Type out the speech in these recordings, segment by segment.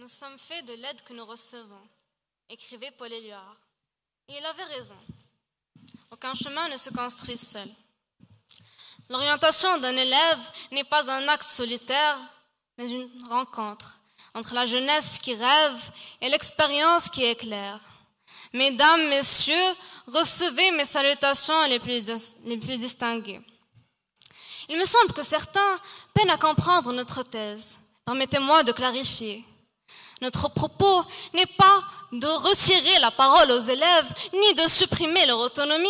sommes faits de l'aide que nous recevons, écrivait Paul Éluard. Et il avait raison. Aucun chemin ne se construit seul. L'orientation d'un élève n'est pas un acte solitaire, mais une rencontre entre la jeunesse qui rêve et l'expérience qui éclaire. Mesdames, messieurs, recevez mes salutations les plus distinguées. Il me semble que certains peinent à comprendre notre thèse. Permettez-moi de clarifier. Notre propos n'est pas de retirer la parole aux élèves, ni de supprimer leur autonomie.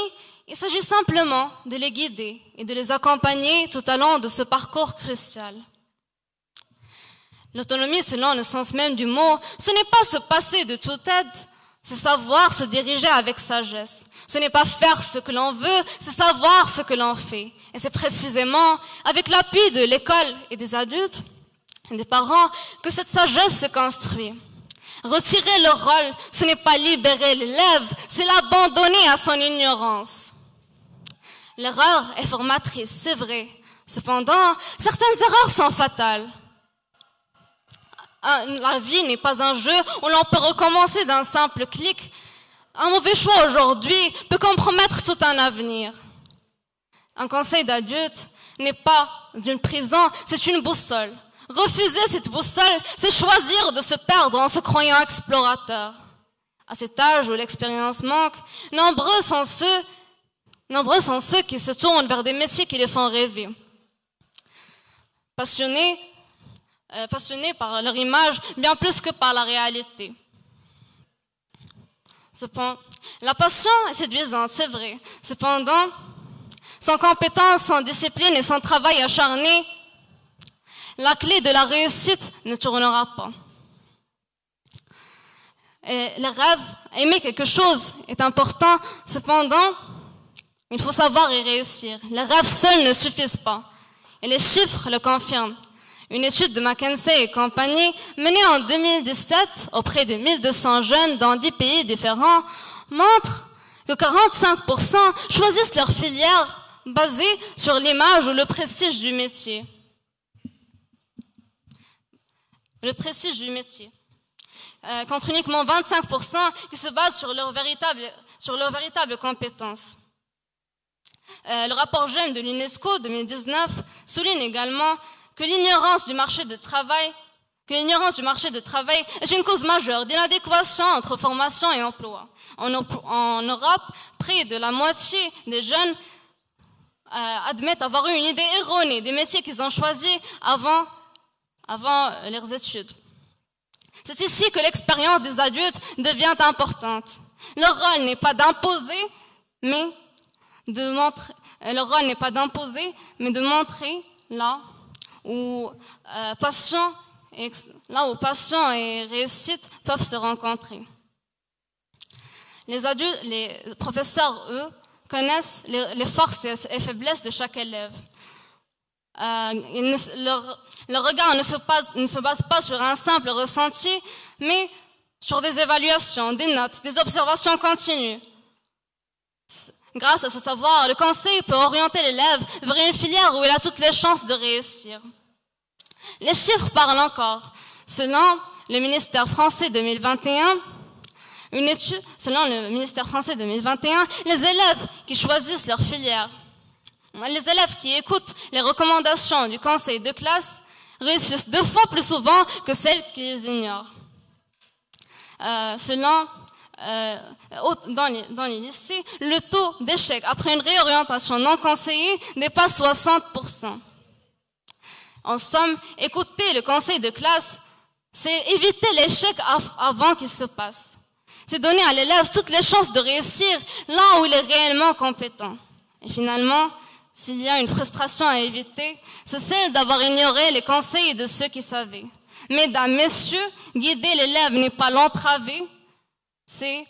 Il s'agit simplement de les guider et de les accompagner tout au long de ce parcours crucial. L'autonomie, selon le sens même du mot, ce n'est pas se passer de toute aide, c'est savoir se diriger avec sagesse. Ce n'est pas faire ce que l'on veut, c'est savoir ce que l'on fait. Et c'est précisément avec l'appui de l'école et des adultes, des parents, que cette sagesse se construit. Retirer le rôle, ce n'est pas libérer l'élève, c'est l'abandonner à son ignorance. L'erreur est formatrice, c'est vrai. Cependant, certaines erreurs sont fatales. La vie n'est pas un jeu où l'on peut recommencer d'un simple clic. Un mauvais choix aujourd'hui peut compromettre tout un avenir. Un conseil d'adulte n'est pas d'une prison, c'est une boussole. Refuser cette boussole, c'est choisir de se perdre en se croyant explorateur. À cet âge où l'expérience manque, nombreux sont ceux qui se tournent vers des métiers qui les font rêver. Passionnés par leur image, bien plus que par la réalité. La passion est séduisante, c'est vrai. Cependant, sans compétence, sans discipline et sans travail acharné, la clé de la réussite ne tournera pas. Et les rêves, aimer quelque chose est important. Cependant, il faut savoir y réussir. Les rêves seuls ne suffisent pas. Et les chiffres le confirment. Une étude de McKinsey et compagnie menée en 2017 auprès de 1200 jeunes dans 10 pays différents montre que 45% choisissent leur filière basée sur l'image ou le prestige du métier. Le prestige du métier. Contre uniquement 25% qui se basent sur leurs véritables compétences. Le rapport Jeune de l'UNESCO 2019 souligne également que l'ignorance du marché de travail est une cause majeure d'inadéquation entre formation et emploi. En Europe, près de la moitié des jeunes admettent avoir eu une idée erronée des métiers qu'ils ont choisis avant leurs études. C'est ici que l'expérience des adultes devient importante. Leur rôle n'est pas d'imposer, mais de montrer là où passion et réussite peuvent se rencontrer. Les professeurs, eux, connaissent les forces et faiblesses de chaque élève. Leur regard ne se base pas sur un simple ressenti, mais sur des évaluations, des notes, des observations continues. Grâce à ce savoir, le conseil peut orienter l'élève vers une filière où il a toutes les chances de réussir. Les chiffres parlent encore. Selon le ministère français 2021, les élèves qui choisissent leur filière, les élèves qui écoutent les recommandations du conseil de classe réussissent 2 fois plus souvent que celles qui les ignorent. Dans les lycées, le taux d'échec après une réorientation non conseillée dépasse 60%. En somme, écouter le conseil de classe, c'est éviter l'échec avant qu'il se passe. C'est donner à l'élève toutes les chances de réussir là où il est réellement compétent. Et finalement, s'il y a une frustration à éviter, c'est celle d'avoir ignoré les conseils de ceux qui savaient. Mesdames, messieurs, guider l'élève n'est pas l'entraver, c'est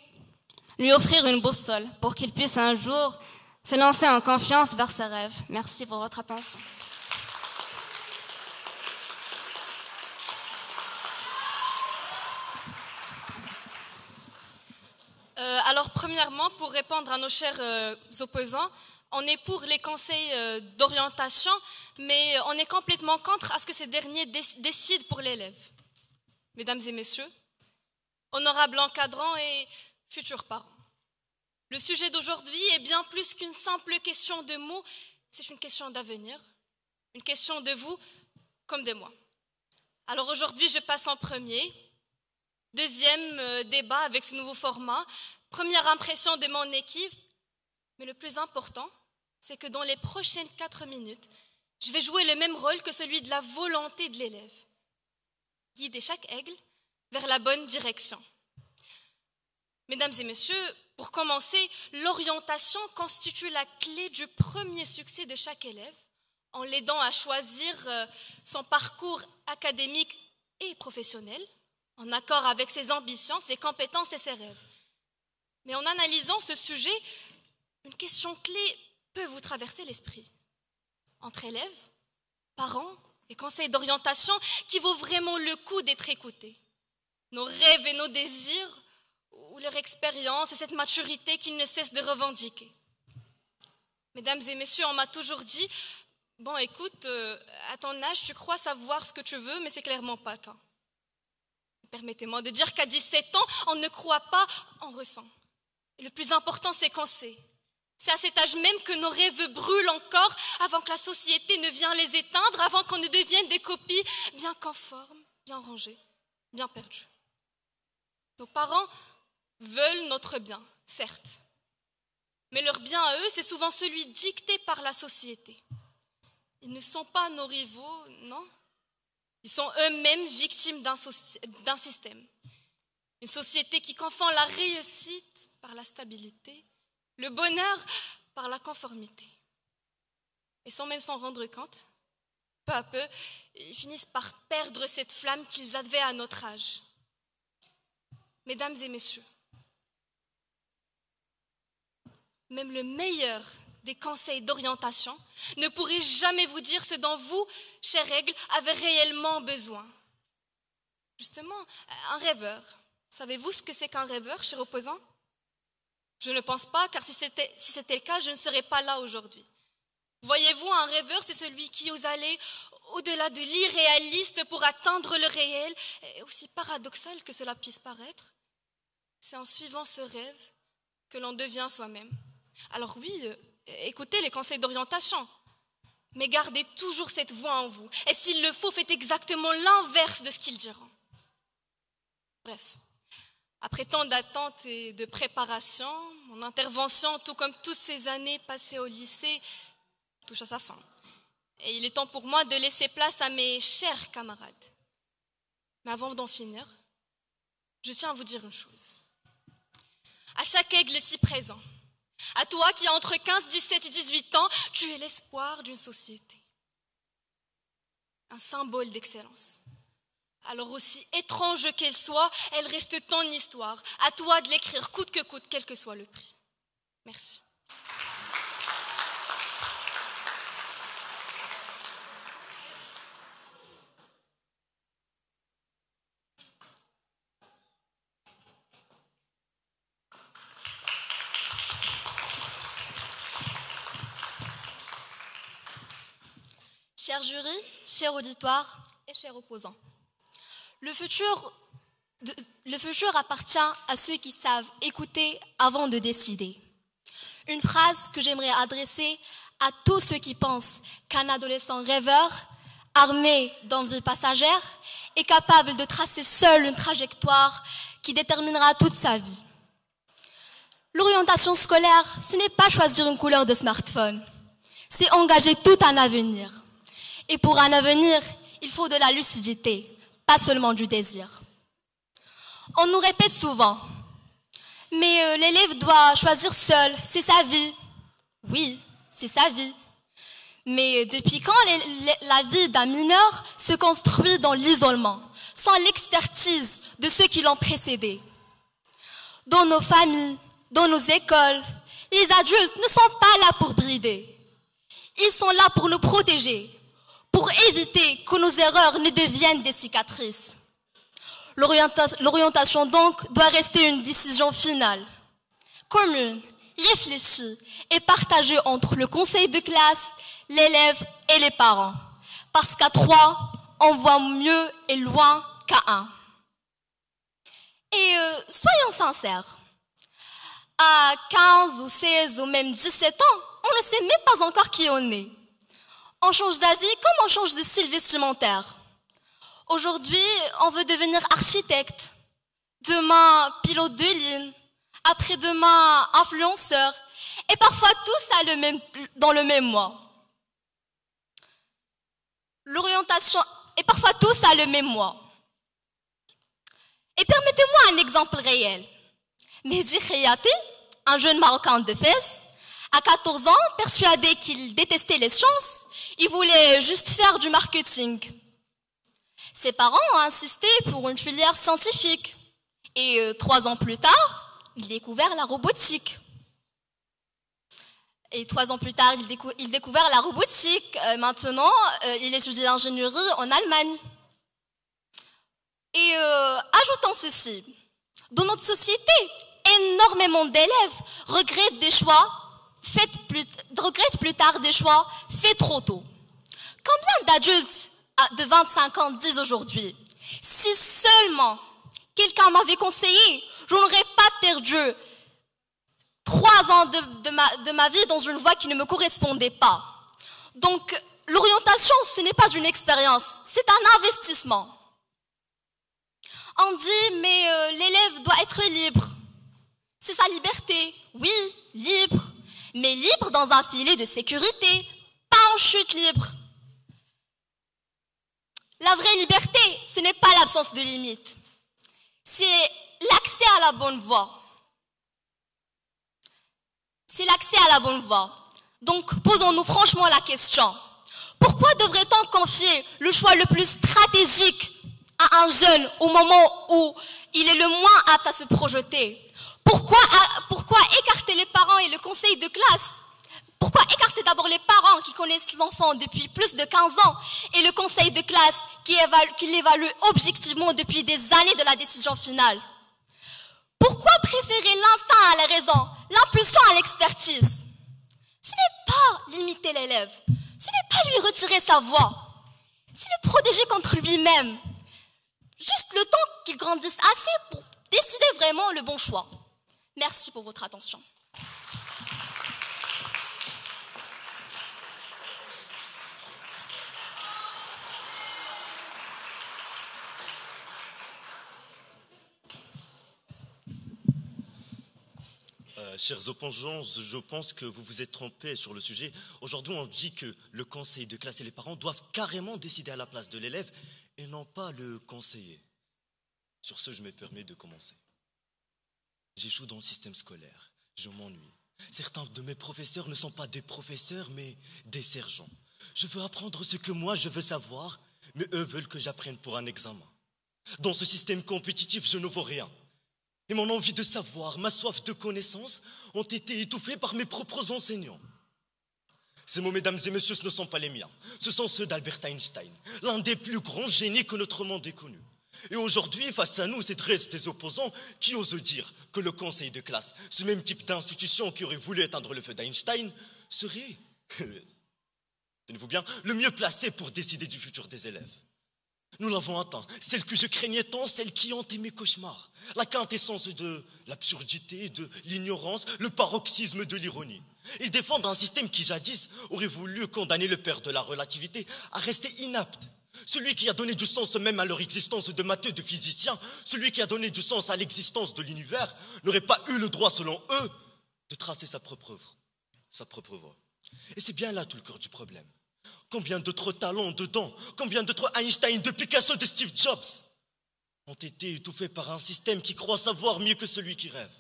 lui offrir une boussole pour qu'il puisse un jour s'élancer en confiance vers ses rêves. Merci pour votre attention. Alors, premièrement, pour répondre à nos chers opposants, on est pour les conseils d'orientation, mais on est complètement contre à ce que ces derniers décident pour l'élève. mesdames et messieurs, honorables encadrants et futurs parents. Le sujet d'aujourd'hui est bien plus qu'une simple question de mots, c'est une question d'avenir, une question de vous comme de moi. Alors aujourd'hui, je passe en premier. Deuxième débat avec ce nouveau format. Première impression de mon équipe. Mais le plus important, c'est que dans les prochaines 4 minutes, je vais jouer le même rôle que celui de la volonté de l'élève. Guider chaque aigle vers la bonne direction. Mesdames et messieurs, pour commencer, l'orientation constitue la clé du premier succès de chaque élève, en l'aidant à choisir son parcours académique et professionnel, en accord avec ses ambitions, ses compétences et ses rêves. Mais en analysant ce sujet, une question clé peut vous traverser l'esprit. Entre élèves, parents et conseils d'orientation, qui vaut vraiment le coup d'être écoutés. Nos rêves et nos désirs, ou leur expérience et cette maturité qu'ils ne cessent de revendiquer. Mesdames et messieurs, on m'a toujours dit « Bon, écoute, à ton âge, tu crois savoir ce que tu veux, mais c'est clairement pas le cas. » Permettez-moi de dire qu'à 17 ans, on ne croit pas, on ressent. Et le plus important, c'est qu'on sait. C'est à cet âge même que nos rêves brûlent encore, avant que la société ne vienne les éteindre, avant qu'on ne devienne des copies bien conformes, bien rangées, bien perdues. Nos parents veulent notre bien, certes. Mais leur bien à eux, c'est souvent celui dicté par la société. Ils ne sont pas nos rivaux, non. Ils sont eux-mêmes victimes d'un système. Une société qui confond la réussite par la stabilité, le bonheur par la conformité. Et sans même s'en rendre compte, peu à peu, ils finissent par perdre cette flamme qu'ils avaient à notre âge. Mesdames et messieurs, même le meilleur des conseils d'orientation ne pourrait jamais vous dire ce dont vous, chers aigles, avez réellement besoin. Justement, un rêveur. Savez-vous ce que c'est qu'un rêveur, chers opposants? Je ne pense pas, car si c'était le cas, je ne serais pas là aujourd'hui. Voyez-vous, un rêveur, c'est celui qui ose aller au-delà de l'irréaliste pour atteindre le réel, et aussi paradoxal que cela puisse paraître. C'est en suivant ce rêve que l'on devient soi-même. Alors oui, écoutez les conseils d'orientation, mais gardez toujours cette voix en vous. Et s'il le faut, faites exactement l'inverse de ce qu'ils diront. Bref, après tant d'attente et de préparation, mon intervention, tout comme toutes ces années passées au lycée, touche à sa fin. Et il est temps pour moi de laisser place à mes chers camarades. Mais avant d'en finir, je tiens à vous dire une chose. À chaque aigle ici présent, à toi qui as entre 15, 17 et 18 ans, tu es l'espoir d'une société. Un symbole d'excellence. Alors aussi étrange qu'elle soit, elle reste ton histoire. À toi de l'écrire coûte que coûte, quel que soit le prix. Merci. Cher jury, cher auditoire et chers opposants, le futur appartient à ceux qui savent écouter avant de décider. Une phrase que j'aimerais adresser à tous ceux qui pensent qu'un adolescent rêveur, armé d'envie passagère, est capable de tracer seul une trajectoire qui déterminera toute sa vie. L'orientation scolaire, ce n'est pas choisir une couleur de smartphone, c'est engager tout un avenir. Et pour un avenir, il faut de la lucidité, pas seulement du désir. On nous répète souvent, mais l'élève doit choisir seul, c'est sa vie. Oui, c'est sa vie. Mais depuis quand la vie d'un mineur se construit dans l'isolement, sans l'expertise de ceux qui l'ont précédé? Dans nos familles, dans nos écoles, les adultes ne sont pas là pour brider. Ils sont là pour nous protéger, pour éviter que nos erreurs ne deviennent des cicatrices. L'orientation donc doit rester une décision finale, commune, réfléchie et partagée entre le conseil de classe, l'élève et les parents. Parce qu'à 3, on voit mieux et loin qu'à 1. Et soyons sincères, à 15 ou 16 ou même 17 ans, on ne sait même pas encore qui on est. On change d'avis comme on change de style vestimentaire. Aujourd'hui, on veut devenir architecte, demain pilote de ligne, après-demain influenceur, et parfois tous dans le même mois. L'orientation, et parfois tous à le même mois. Et permettez-moi un exemple réel. Mehdi Khayati, un jeune Marocain de Fès, à 14 ans, persuadé qu'il détestait les sciences, il voulait juste faire du marketing. Ses parents ont insisté pour une filière scientifique. Et 3 ans plus tard, il découvert la robotique. Et 3 ans plus tard, il découvert la robotique. Maintenant, il étudie l'ingénierie en Allemagne. Et ajoutons ceci. Dans notre société, énormément d'élèves regrettent plus tard des choix faits trop tôt. Combien d'adultes de 25 ans disent aujourd'hui, si seulement quelqu'un m'avait conseillé, je n'aurais pas perdu 3 ans de ma vie dans une voie qui ne me correspondait pas. Donc, l'orientation, ce n'est pas une expérience, c'est un investissement. On dit, mais l'élève doit être libre. C'est sa liberté. Oui, libre. Mais libre dans un filet de sécurité, pas en chute libre. La vraie liberté, ce n'est pas l'absence de limites. C'est l'accès à la bonne voie. C'est l'accès à la bonne voie. Donc, posons-nous franchement la question. Pourquoi devrait-on confier le choix le plus stratégique à un jeune au moment où il est le moins apte à se projeter? Pourquoi écarter les parents et le conseil de classe? Pourquoi écarter d'abord les parents qui connaissent l'enfant depuis plus de 15 ans et le conseil de classe qui l'évalue objectivement depuis des années de la décision finale? Pourquoi préférer l'instinct à la raison, l'impulsion à l'expertise? Ce n'est pas limiter l'élève, ce n'est pas lui retirer sa voix, c'est le protéger contre lui-même. Juste le temps qu'il grandisse assez pour décider vraiment le bon choix. Merci pour votre attention. Chers opposants, je pense que vous vous êtes trompés sur le sujet. Aujourd'hui, on dit que le conseil de classe et les parents doivent carrément décider à la place de l'élève et non pas le conseiller. Sur ce, je me permets de commencer. J'échoue dans le système scolaire. Je m'ennuie. Certains de mes professeurs ne sont pas des professeurs, mais des sergents. Je veux apprendre ce que moi je veux savoir, mais eux veulent que j'apprenne pour un examen. Dans ce système compétitif, je ne vaux rien. Et mon envie de savoir, ma soif de connaissance ont été étouffées par mes propres enseignants. Ces mots, mesdames et messieurs, ce ne sont pas les miens. Ce sont ceux d'Albert Einstein, l'un des plus grands génies que notre monde ait connu. Et aujourd'hui, face à nous, se dressent des opposants qui osent dire que le conseil de classe, ce même type d'institution qui aurait voulu éteindre le feu d'Einstein, serait, tenez-vous bien, le mieux placé pour décider du futur des élèves. Nous l'avons atteint, celle que je craignais tant, celle qui hantait mes cauchemars, la quintessence de l'absurdité, de l'ignorance, le paroxysme de l'ironie. Ils défendent un système qui jadis aurait voulu condamner le père de la relativité à rester inapte. Celui qui a donné du sens même à leur existence de matheux, de physiciens, celui qui a donné du sens à l'existence de l'univers, n'aurait pas eu le droit, selon eux, de tracer sa propre voie. Et c'est bien là tout le cœur du problème. Combien d'autres talents dedans, combien d'autres Einstein, de Picasso, de Steve Jobs ont été étouffés par un système qui croit savoir mieux que celui qui rêve.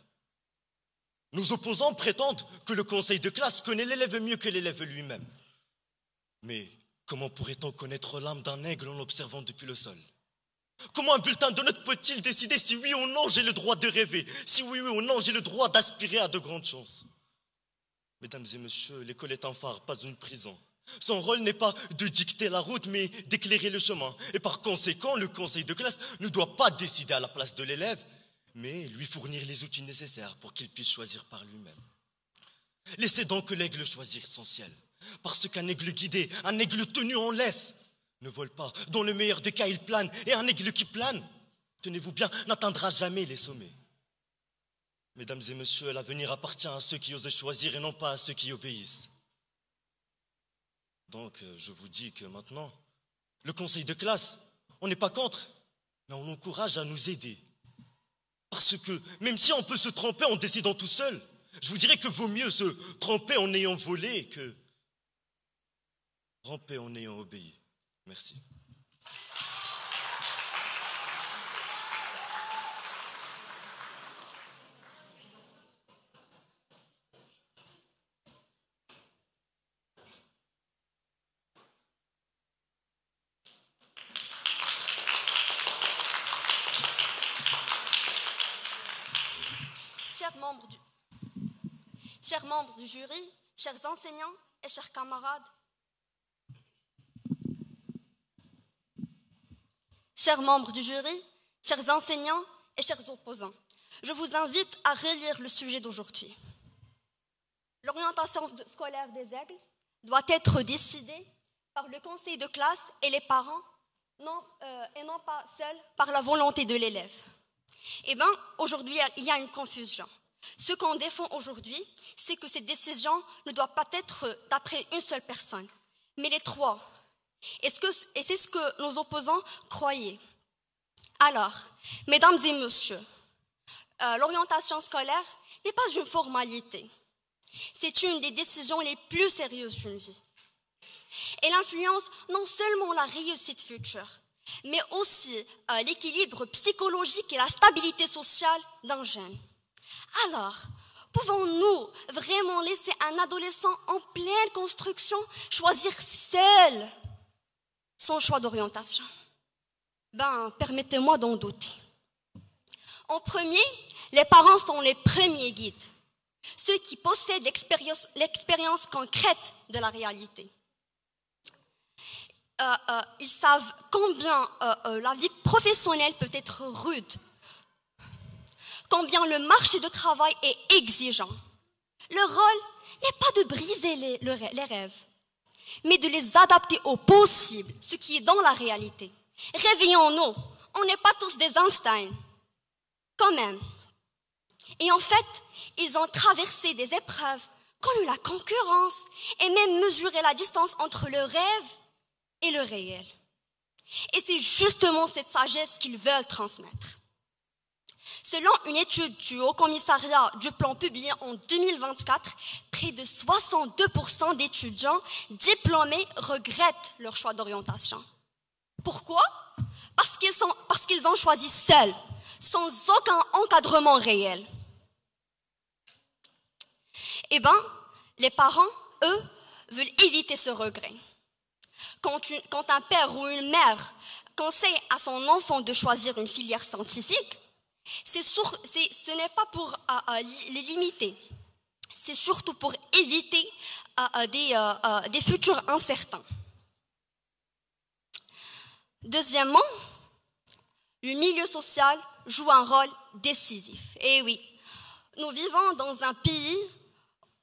Nos opposants prétendent que le conseil de classe connaît l'élève mieux que l'élève lui-même. Mais comment pourrait-on connaître l'âme d'un aigle en l'observant depuis le sol? Comment un bulletin de notes peut-il décider si oui ou non j'ai le droit de rêver, si oui ou non j'ai le droit d'aspirer à de grandes chances? Mesdames et messieurs, l'école est un phare, pas une prison. Son rôle n'est pas de dicter la route, mais d'éclairer le chemin. Et par conséquent, le conseil de classe ne doit pas décider à la place de l'élève, mais lui fournir les outils nécessaires pour qu'il puisse choisir par lui-même. Laissez donc l'aigle choisir son ciel, parce qu'un aigle guidé, un aigle tenu en laisse, ne vole pas. Dans le meilleur des cas, il plane, et un aigle qui plane tenez-vous bien, n'atteindra jamais les sommets. Mesdames et messieurs, l'avenir appartient à ceux qui osent choisir et non pas à ceux qui obéissent. Donc, je vous dis que maintenant, le conseil de classe, on n'est pas contre, mais on encourage à nous aider. Parce que même si on peut se tromper en décidant tout seul, je vous dirais que vaut mieux se tromper en ayant volé que ramper en ayant obéi. Merci. Chers membres du jury, chers enseignants et chers camarades, chers membres du jury, chers enseignants et chers opposants, je vous invite à relire le sujet d'aujourd'hui. L'orientation scolaire des aigles doit être décidée par le conseil de classe et les parents, et non pas seul par la volonté de l'élève. Eh bien, aujourd'hui, il y a une confusion. Ce qu'on défend aujourd'hui, c'est que cette décision ne doit pas être d'après une seule personne, mais les trois. Et c'est ce que nos opposants croyaient. Alors, mesdames et messieurs, l'orientation scolaire n'est pas une formalité. C'est une des décisions les plus sérieuses d'une vie. Elle influence non seulement la réussite future, mais aussi l'équilibre psychologique et la stabilité sociale d'un jeune. Alors, pouvons-nous vraiment laisser un adolescent en pleine construction choisir seul son choix d'orientation? Permettez-moi d'en douter. En premier, les parents sont les premiers guides, ceux qui possèdent l'expérience concrète de la réalité. Ils savent combien la vie professionnelle peut être rude, combien le marché de travail est exigeant. Leur rôle n'est pas de briser les rêves, mais de les adapter au possible, ce qui est dans la réalité. Réveillons-nous, on n'est pas tous des Einstein, quand même. Et en fait, ils ont traversé des épreuves, connu la concurrence et même mesuré la distance entre le rêve et le réel. Et c'est justement cette sagesse qu'ils veulent transmettre. Selon une étude du Haut Commissariat du Plan publiée en 2024, près de 62% d'étudiants diplômés regrettent leur choix d'orientation. Pourquoi? Parce qu'ils ont choisi seuls, sans aucun encadrement réel. Eh bien, les parents, eux, veulent éviter ce regret. Quand un père ou une mère conseille à son enfant de choisir une filière scientifique, ce n'est pas pour les limiter, c'est surtout pour éviter des futurs incertains. Deuxièmement, le milieu social joue un rôle décisif. Et oui, nous vivons dans un pays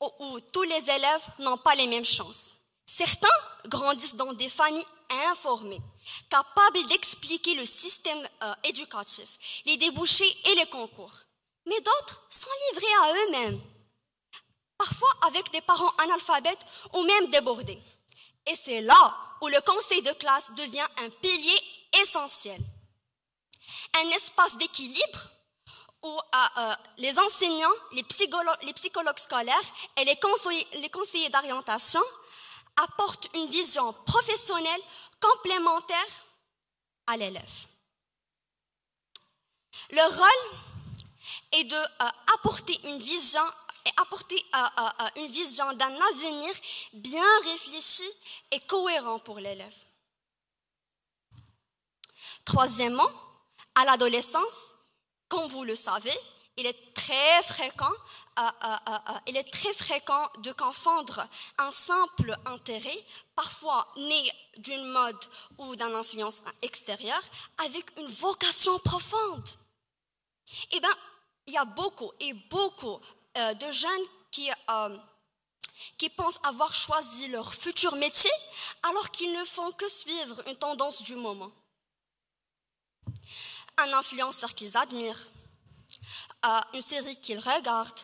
où tous les élèves n'ont pas les mêmes chances. Certains grandissent dans des familles informées, capables d'expliquer le système éducatif, les débouchés et les concours. Mais d'autres sont livrés à eux-mêmes, parfois avec des parents analphabètes ou même débordés. Et c'est là où le conseil de classe devient un pilier essentiel. Un espace d'équilibre où les enseignants, les psychologues scolaires et les conseillers d'orientation apportent une vision professionnelle complémentaire à l'élève. Leur rôle est d'apporter une vision d'un avenir bien réfléchi et cohérent pour l'élève. Troisièmement, à l'adolescence, comme vous le savez, il est très fréquent de confondre un simple intérêt, parfois né d'une mode ou d'une influence extérieure, avec une vocation profonde. Eh bien, il y a beaucoup de jeunes qui pensent avoir choisi leur futur métier alors qu'ils ne font que suivre une tendance du moment. un influenceur qu'ils admirent, une série qu'ils regardent,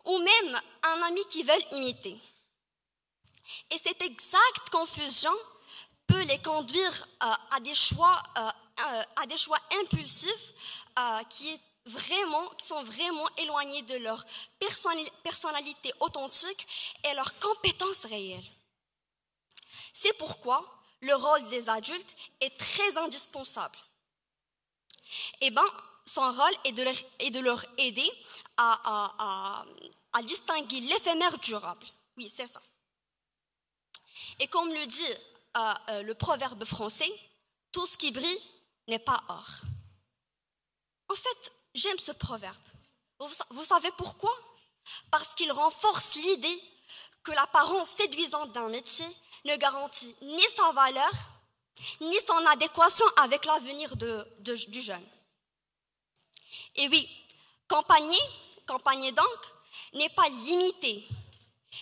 ou même un ami qu'ils veulent imiter. Et cette exacte confusion peut les conduire à des choix impulsifs qui sont vraiment éloignés de leur personnalité authentique et leurs compétences réelles. C'est pourquoi le rôle des adultes est très indispensable. Son rôle est de leur aider à distinguer l'éphémère du durable. Oui, c'est ça. Et comme le dit le proverbe français, tout ce qui brille n'est pas or. En fait, j'aime ce proverbe. Vous savez pourquoi? Parce qu'il renforce l'idée que l'apparence séduisante d'un métier ne garantit ni sa valeur, ni son adéquation avec l'avenir du jeune. Et oui, campagner donc n'est pas limiter,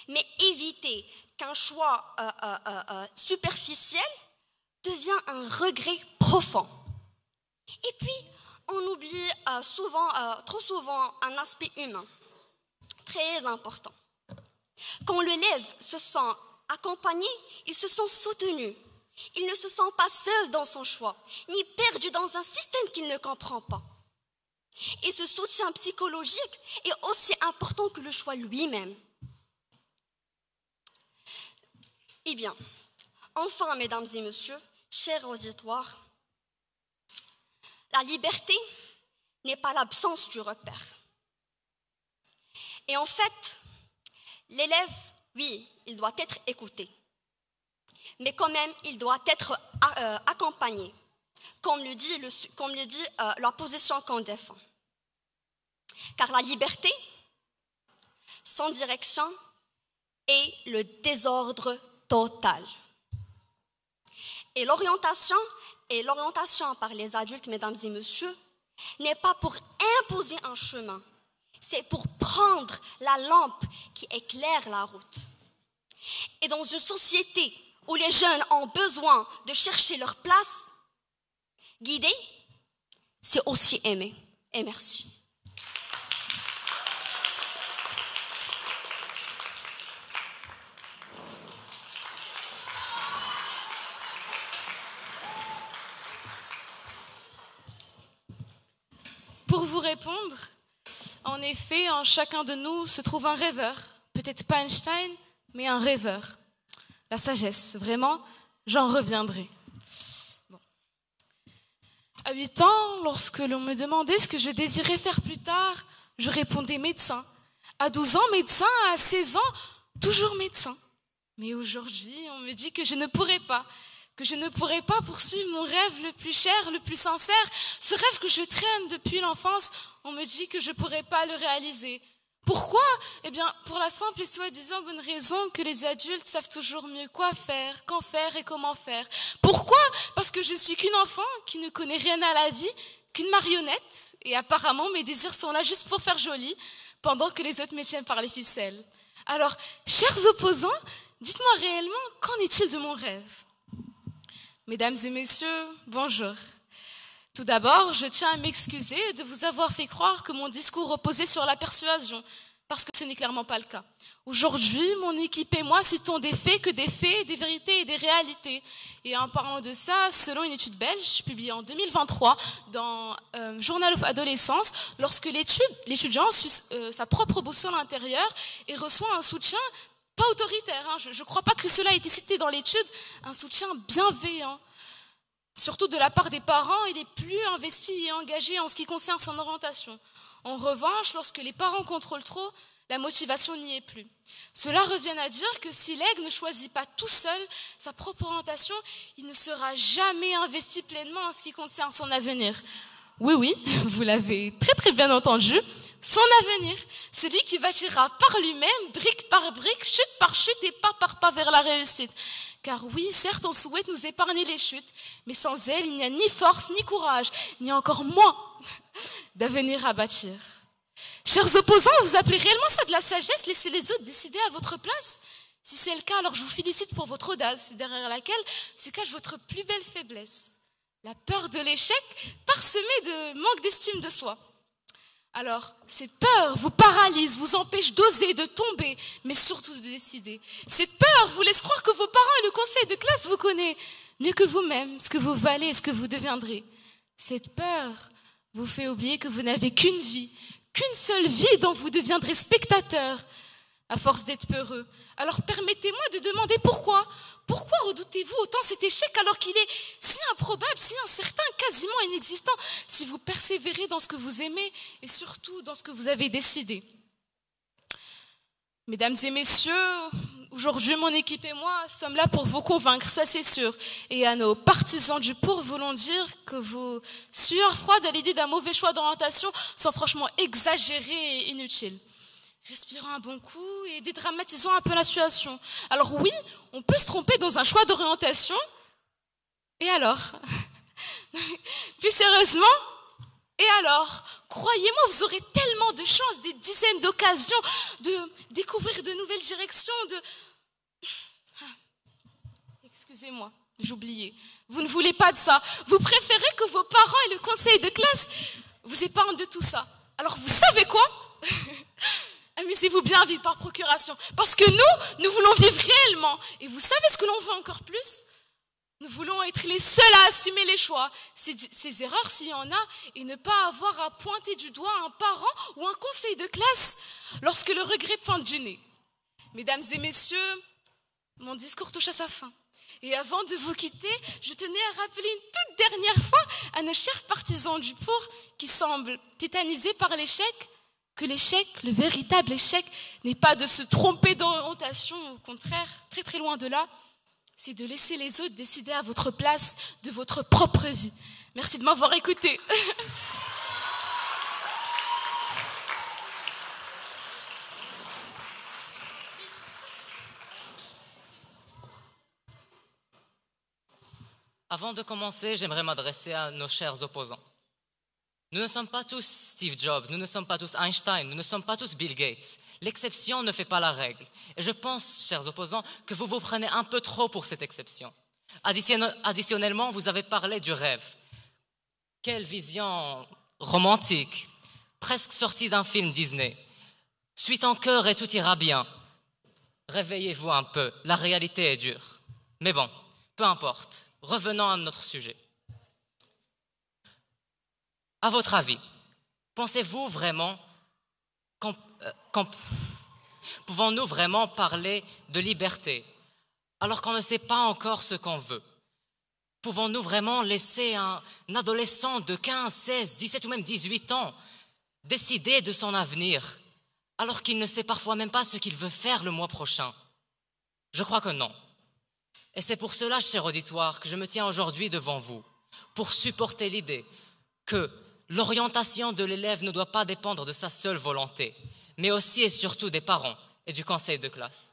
mais éviter qu'un choix superficiel devient un regret profond. Et puis, on oublie trop souvent un aspect humain, très important. Quand l'élève se sent accompagné, il se sent soutenu. Il ne se sent pas seul dans son choix, ni perdu dans un système qu'il ne comprend pas. Et ce soutien psychologique est aussi important que le choix lui-même. Eh bien, enfin, mesdames et messieurs, chers auditoires, la liberté n'est pas l'absence du repère. Et en fait, l'élève, oui, il doit être écouté. Mais quand même, il doit être accompagné, comme le dit la position qu'on défend. Car la liberté, sans direction, est le désordre total. Et l'orientation par les adultes, mesdames et messieurs, n'est pas pour imposer un chemin, c'est pour prendre la lampe qui éclaire la route. Et dans une société où les jeunes ont besoin de chercher leur place, guider, c'est aussi aimer. Et merci. Pour vous répondre, en effet, en chacun de nous se trouve un rêveur. Peut-être pas Einstein, mais un rêveur. La sagesse, vraiment, j'en reviendrai. Bon. À 8 ans, lorsque l'on me demandait ce que je désirais faire plus tard, je répondais médecin. À 12 ans, médecin. À 16 ans, toujours médecin. Mais aujourd'hui, on me dit que je ne pourrais pas poursuivre mon rêve le plus cher, le plus sincère. Ce rêve que je traîne depuis l'enfance, on me dit que je ne pourrais pas le réaliser. Pourquoi? Eh bien, pour la simple et soi-disant bonne raison que les adultes savent toujours mieux quoi faire, quand faire et comment faire. Pourquoi? Parce que je ne suis qu'une enfant qui ne connaît rien à la vie, qu'une marionnette, et apparemment mes désirs sont là juste pour faire joli, pendant que les autres me tiennent par les ficelles. Alors, chers opposants, dites-moi réellement, qu'en est-il de mon rêve? Mesdames et messieurs, bonjour. Tout d'abord, je tiens à m'excuser de vous avoir fait croire que mon discours reposait sur la persuasion, parce que ce n'est clairement pas le cas. Aujourd'hui, mon équipe et moi citons des faits, des vérités et des réalités. Et en parlant de ça, selon une étude belge publiée en 2023 dans Journal of Adolescence, lorsque l'étudiant suit sa propre boussole intérieure et reçoit un soutien pas autoritaire, je ne crois pas que cela ait été cité dans l'étude, un soutien bienveillant. Surtout de la part des parents et les plus investis et engagés en ce qui concerne son orientation. En revanche, lorsque les parents contrôlent trop, la motivation n'y est plus. Cela revient à dire que si l'aigle ne choisit pas tout seul sa propre orientation, il ne sera jamais investi pleinement en ce qui concerne son avenir. Oui, vous l'avez très très bien entendu, son avenir, celui qui bâtira par lui-même, brique par brique, chute par chute et pas par pas vers la réussite. Car oui, certes, on souhaite nous épargner les chutes, mais sans elles, il n'y a ni force, ni courage, ni encore moins d'avenir à bâtir. Chers opposants, vous appelez réellement ça de la sagesse? Laissez les autres décider à votre place. Si c'est le cas, alors je vous félicite pour votre audace, derrière laquelle se cache votre plus belle faiblesse, La peur de l'échec parsemée de manque d'estime de soi. Alors, cette peur vous paralyse, vous empêche d'oser, de tomber, mais surtout de décider. Cette peur vous laisse croire que vos parents et le conseil de classe vous connaissent mieux que vous-même, ce que vous valez et ce que vous deviendrez. Cette peur vous fait oublier que vous n'avez qu'une vie, qu'une seule vie dont vous deviendrez spectateur, à force d'être peureux. Alors permettez-moi de demander pourquoi. Pourquoi redoutez-vous autant cet échec alors qu'il est si improbable, si incertain, quasiment inexistant, si vous persévérez dans ce que vous aimez et surtout dans ce que vous avez décidé? Mesdames et messieurs, aujourd'hui mon équipe et moi sommes là pour vous convaincre, ça c'est sûr. Et à nos partisans du pour voulons dire que vos sueurs froides à l'idée d'un mauvais choix d'orientation sont franchement exagérées et inutiles. Respirons un bon coup et dédramatisons un peu la situation. Alors oui, on peut se tromper dans un choix d'orientation. Et alors? Plus sérieusement, et alors? Croyez-moi, vous aurez tellement de chances, des dizaines d'occasions de découvrir de nouvelles directions, Excusez-moi, j'oubliais. Vous ne voulez pas de ça. Vous préférez que vos parents et le conseil de classe vous épargnent de tout ça. Alors vous savez quoi? Amusez-vous bien à vivre par procuration. Parce que nous voulons vivre réellement. Et vous savez ce que l'on veut encore plus? Nous voulons être les seuls à assumer les choix, ces erreurs s'il y en a, et ne pas avoir à pointer du doigt un parent ou un conseil de classe lorsque le regret pointe du nez. Mesdames et messieurs, mon discours touche à sa fin. Et avant de vous quitter, je tenais à rappeler une toute dernière fois à nos chers partisans du pour qui semblent tétanisés par l'échec, que l'échec, le véritable échec, n'est pas de se tromper d'orientation, au contraire, très très loin de là, c'est de laisser les autres décider à votre place de votre propre vie. Merci de m'avoir écouté. Avant de commencer, j'aimerais m'adresser à nos chers opposants. Nous ne sommes pas tous Steve Jobs, nous ne sommes pas tous Einstein, nous ne sommes pas tous Bill Gates. L'exception ne fait pas la règle. Et je pense, chers opposants, que vous vous prenez un peu trop pour cette exception. Additionnellement, vous avez parlé du rêve. Quelle vision romantique, presque sortie d'un film Disney. Suis ton cœur et tout ira bien. Réveillez-vous un peu, la réalité est dure. Mais bon, peu importe, revenons à notre sujet. À votre avis, pensez-vous vraiment pouvons-nous vraiment parler de liberté alors qu'on ne sait pas encore ce qu'on veut? Pouvons-nous vraiment laisser un adolescent de 15, 16, 17 ou même 18 ans décider de son avenir alors qu'il ne sait parfois même pas ce qu'il veut faire le mois prochain? Je crois que non. Et c'est pour cela, cher auditoire, que je me tiens aujourd'hui devant vous, pour supporter l'idée que l'orientation de l'élève ne doit pas dépendre de sa seule volonté, mais aussi et surtout des parents et du conseil de classe.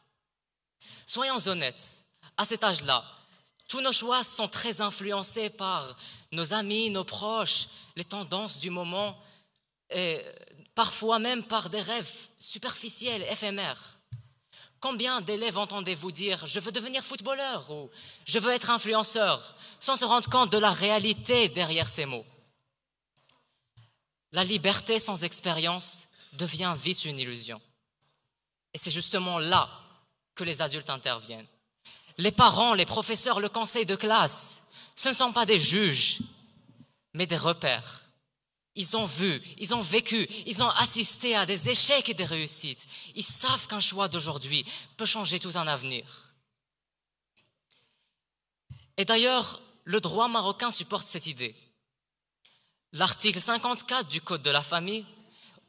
Soyons honnêtes, à cet âge-là, tous nos choix sont très influencés par nos amis, nos proches, les tendances du moment, et parfois même par des rêves superficiels, éphémères. Combien d'élèves entendez-vous dire « je veux devenir footballeur » ou « je veux être influenceur » sans se rendre compte de la réalité derrière ces mots? La liberté sans expérience devient vite une illusion. Et c'est justement là que les adultes interviennent. Les parents, les professeurs, le conseil de classe, ce ne sont pas des juges, mais des repères. Ils ont vu, ils ont vécu, ils ont assisté à des échecs et des réussites. Ils savent qu'un choix d'aujourd'hui peut changer tout un avenir. Et d'ailleurs, le droit marocain supporte cette idée. L'article 54 du Code de la famille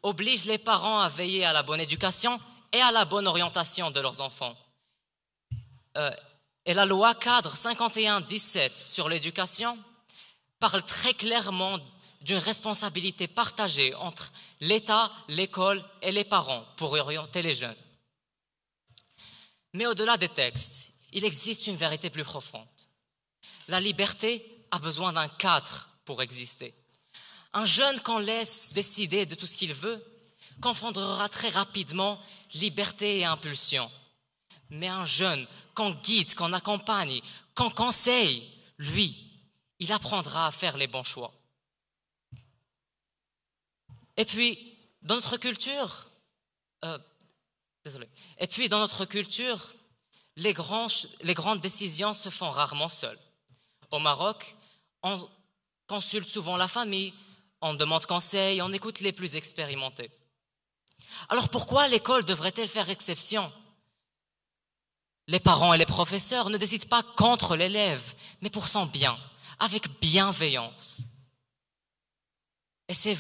oblige les parents à veiller à la bonne éducation et à la bonne orientation de leurs enfants. Et la loi cadre 51-17 sur l'éducation parle très clairement d'une responsabilité partagée entre l'État, l'école et les parents pour orienter les jeunes. Mais au-delà des textes, il existe une vérité plus profonde. La liberté a besoin d'un cadre pour exister. Un jeune qu'on laisse décider de tout ce qu'il veut confondra très rapidement liberté et impulsion. Mais un jeune qu'on guide, qu'on accompagne, qu'on conseille, lui, il apprendra à faire les bons choix. Et puis, dans notre culture, les grandes décisions se font rarement seules. Au Maroc, on consulte souvent la famille, on demande conseil, on écoute les plus expérimentés. Alors pourquoi l'école devrait-elle faire exception? Les parents et les professeurs ne décident pas contre l'élève, mais pour son bien, avec bienveillance. Et c'est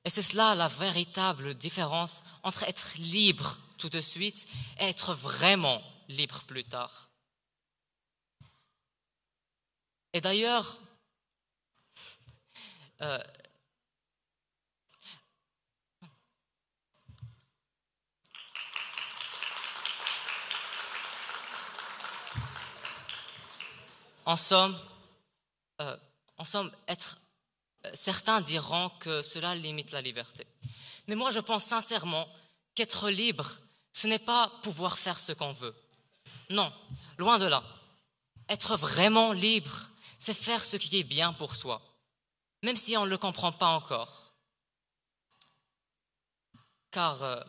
cela la véritable différence entre être libre tout de suite et être vraiment libre plus tard. Et d'ailleurs, en somme, certains diront que cela limite la liberté. Mais moi, je pense sincèrement qu'être libre, ce n'est pas pouvoir faire ce qu'on veut. Non, loin de là. Être vraiment libre, c'est faire ce qui est bien pour soi, même si on ne le comprend pas encore. Car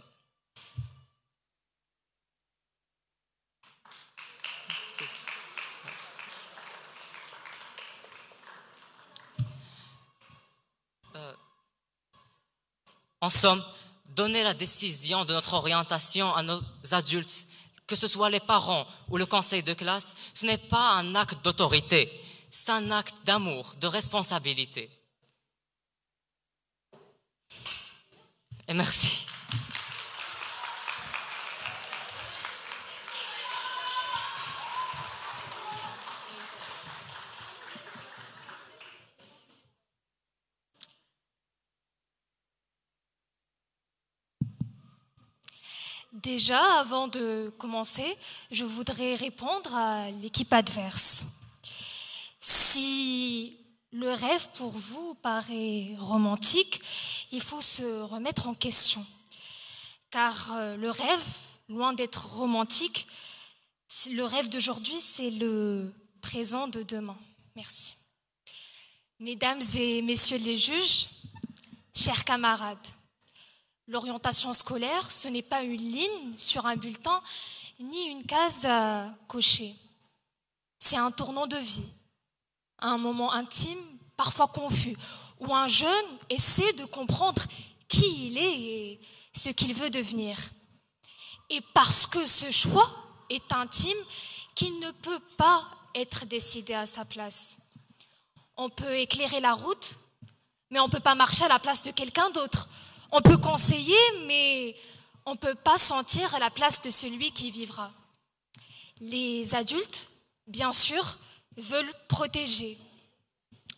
en somme, donner la décision de notre orientation à nos adultes, que ce soit les parents ou le conseil de classe, ce n'est pas un acte d'autorité, c'est un acte d'amour, de responsabilité. Et merci. Déjà, avant de commencer, je voudrais répondre à l'équipe adverse. Si le rêve pour vous paraît romantique, il faut se remettre en question. Car le rêve, loin d'être romantique, le rêve d'aujourd'hui, c'est le présent de demain. Merci. Mesdames et messieurs les juges, chers camarades, l'orientation scolaire, ce n'est pas une ligne sur un bulletin, ni une case à cocher. C'est un tournant de vie, un moment intime, parfois confus, où un jeune essaie de comprendre qui il est et ce qu'il veut devenir. Et parce que ce choix est intime, qu'il ne peut pas être décidé à sa place. On peut éclairer la route, mais on ne peut pas marcher à la place de quelqu'un d'autre. On peut conseiller, mais on ne peut pas sentir à la place de celui qui vivra. Les adultes, bien sûr, veulent protéger.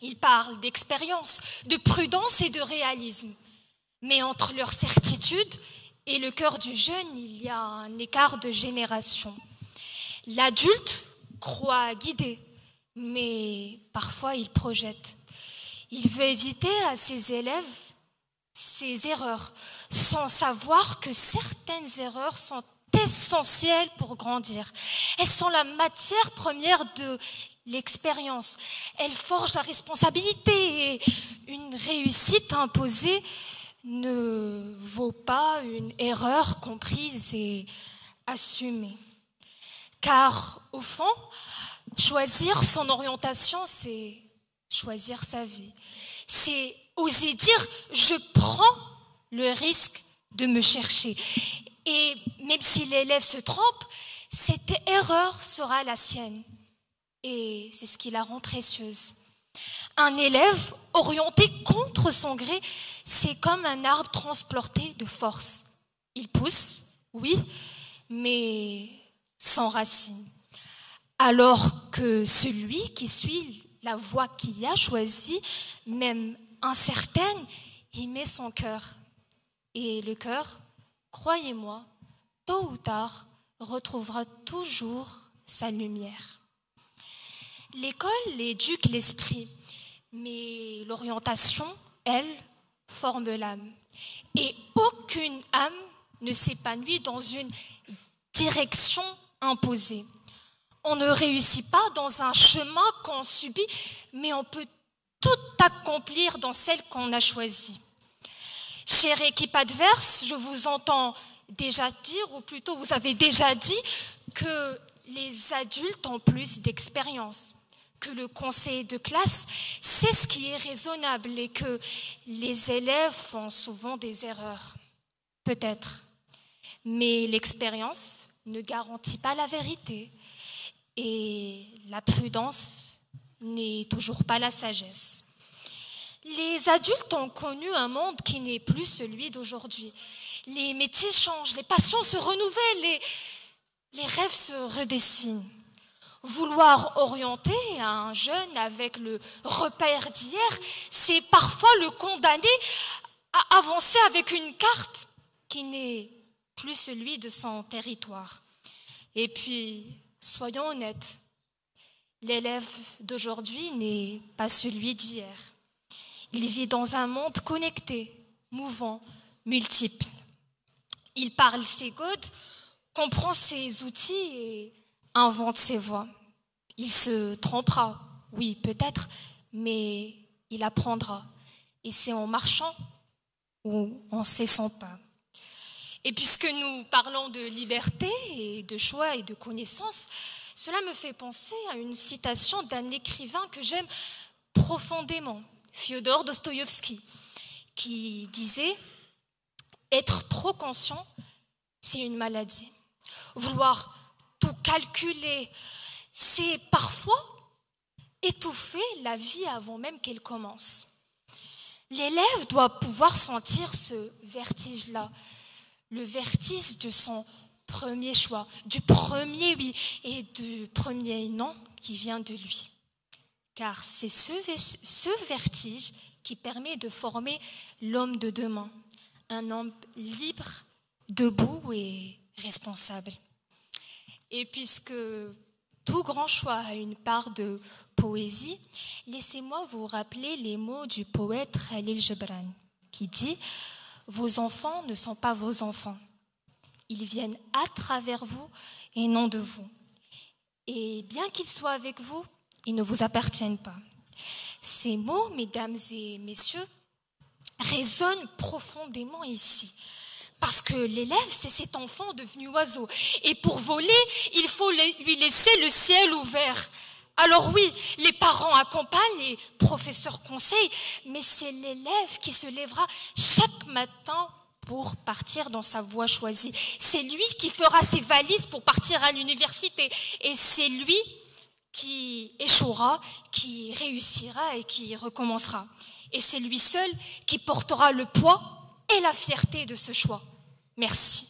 Ils parlent d'expérience, de prudence et de réalisme. Mais entre leur certitude et le cœur du jeune, il y a un écart de génération. L'adulte croit guider, mais parfois il projette. Il veut éviter à ses élèves ces erreurs, sans savoir que certaines erreurs sont essentielles pour grandir. Elles sont la matière première de l'expérience. Elles forgent la responsabilité et une réussite imposée ne vaut pas une erreur comprise et assumée. Car au fond, choisir son orientation, c'est choisir sa vie. C'est oser dire, je prends le risque de me chercher. Et même si l'élève se trompe, cette erreur sera la sienne. Et c'est ce qui la rend précieuse. Un élève orienté contre son gré, c'est comme un arbre transporté de force. Il pousse, oui, mais sans racines. Alors que celui qui suit la voie qu'il a choisie, même incertaine, il met son cœur. Et le cœur, croyez-moi, tôt ou tard, retrouvera toujours sa lumière. L'école éduque l'esprit, mais l'orientation, elle, forme l'âme. Et aucune âme ne s'épanouit dans une direction imposée. On ne réussit pas dans un chemin qu'on subit, mais on peut tout accomplir dans celle qu'on a choisie. Chère équipe adverse, je vous entends déjà dire, ou plutôt vous avez déjà dit, que les adultes ont plus d'expérience, que le conseiller de classe sait ce qui est raisonnable et que les élèves font souvent des erreurs. Peut-être. Mais l'expérience ne garantit pas la vérité et la prudence n'est toujours pas la sagesse. Les adultes ont connu un monde qui n'est plus celui d'aujourd'hui. Les métiers changent, les passions se renouvellent, les rêves se redessinent. Vouloir orienter un jeune avec le repère d'hier, c'est parfois le condamner à avancer avec une carte qui n'est plus celui de son territoire. Et puis, soyons honnêtes, l'élève d'aujourd'hui n'est pas celui d'hier. Il vit dans un monde connecté, mouvant, multiple. Il parle ses codes, comprend ses outils et invente ses voies. Il se trompera, oui, peut-être, mais il apprendra. Et c'est en marchant ou en cessant pas. Et puisque nous parlons de liberté et de choix et de connaissance, cela me fait penser à une citation d'un écrivain que j'aime profondément, Fyodor Dostoïevski, qui disait « Être trop conscient, c'est une maladie. Vouloir tout calculer, c'est parfois étouffer la vie avant même qu'elle commence. » L'élève doit pouvoir sentir ce vertige-là, le vertige de son premier choix, du premier oui et du premier non qui vient de lui. Car c'est ce vertige qui permet de former l'homme de demain, un homme libre, debout et responsable. Et puisque tout grand choix a une part de poésie, laissez-moi vous rappeler les mots du poète Khalil Gibran, qui dit « Vos enfants ne sont pas vos enfants. Ils viennent à travers vous et non de vous. Et bien qu'ils soient avec vous, ils ne vous appartiennent pas. » Ces mots, mesdames et messieurs, résonnent profondément ici. Parce que l'élève, c'est cet enfant devenu oiseau. Et pour voler, il faut lui laisser le ciel ouvert. Alors oui, les parents accompagnent, les professeurs conseillent, mais c'est l'élève qui se lèvera chaque matin pour partir dans sa voie choisie. C'est lui qui fera ses valises pour partir à l'université. Et c'est lui qui échouera, qui réussira et qui recommencera. Et c'est lui seul qui portera le poids et la fierté de ce choix. Merci.